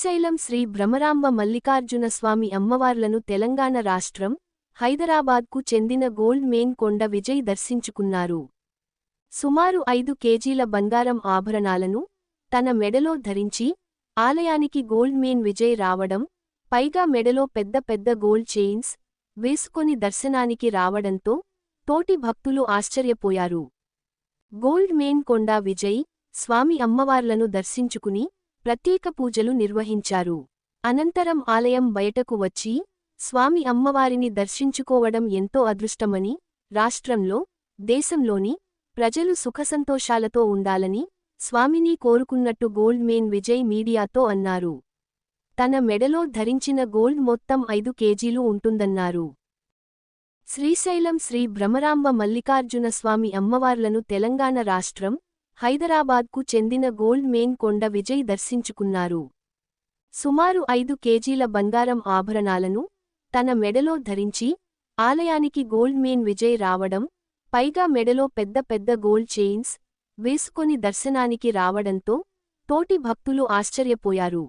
శ్రీశైలం శ్రీ భ్రమరాంబ మల్లికార్జున స్వామి అమ్మవార్లను తెలంగాణ రాష్ట్రం హైదరాబాద్కు చెందిన గోల్డ్ మెయిన్ కొండ విజయ్ దర్శించుకున్నారు. సుమారు 5 కేజీల బంగారం ఆభరణాలను తన మెడలో ధరించి ఆలయానికి గోల్డ్ మెయిన్ విజయ్ రావడం, పైగా మెడలో పెద్ద పెద్ద గోల్డ్ చైన్స్ వేసుకొని దర్శనానికి రావడంతో తోటి భక్తులు ఆశ్చర్యపోయారు. గోల్డ్ మెయిన్ కొండ విజయ్ స్వామి అమ్మవార్లను దర్శించుకుని ప్రత్యేక పూజలు నిర్వహించారు. అనంతరం ఆలయం బయటకు వచ్చి స్వామి అమ్మవారిని దర్శించుకోవడం ఎంతో అదృష్టమని, రాష్ట్రంలో, దేశంలోని ప్రజలు సుఖసంతోషాలతో ఉండాలని స్వామిని కోరుకున్నట్టు గోల్డ్ మెయిన్ విజయ్ మీడియాతో అన్నారు. తన మెడలో ధరించిన గోల్డ్ మొత్తం 5 కేజీలు ఉంటుందన్నారు. శ్రీశైలం శ్రీ భ్రమరాంబ మల్లికార్జున స్వామి అమ్మవార్లను తెలంగాణ రాష్ట్రం హైదరాబాద్కు చెందిన గోల్డ్ మెయిన్ కొండ విజయ్ దర్శించుకున్నారు. సుమారు 5 కేజీల బంగారం ఆభరణాలను తన మెడలో ధరించి ఆలయానికి గోల్డ్ మెయిన్ విజయ్ రావడం, పైగా మెడలో పెద్ద పెద్ద గోల్డ్ చైన్స్ వేసుకొని దర్శనానికి రావడంతో తోటి భక్తులు ఆశ్చర్యపోయారు.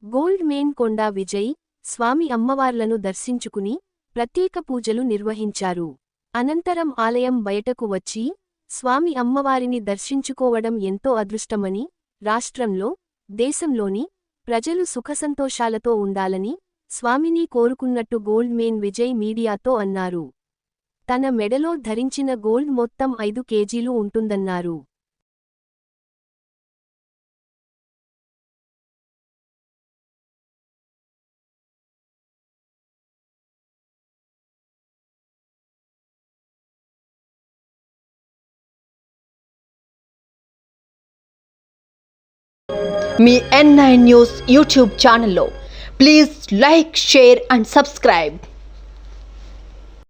గోల్డ్ మెయిన్ కొండ విజయ్ స్వామి అమ్మవార్లను దర్శించుకుని ప్రత్యేక పూజలు నిర్వహించారు. అనంతరం ఆలయం బయటకు వచ్చి స్వామి అమ్మవారిని దర్శించుకోవడం ఎంతో అదృష్టమని, రాష్ట్రంలో, దేశంలోని ప్రజలు సుఖసంతోషాలతో ఉండాలని స్వామిని కోరుకున్నట్టు గోల్డ్ మెయిన్ విజయ్ మీడియాతో అన్నారు. తన మెడలో ధరించిన గోల్డ్ మొత్తం 5 కేజీలు ఉంటుందన్నారు. మీ N9 న్యూస్ యూట్యూబ్ ఛానల్లో please like, share and subscribe.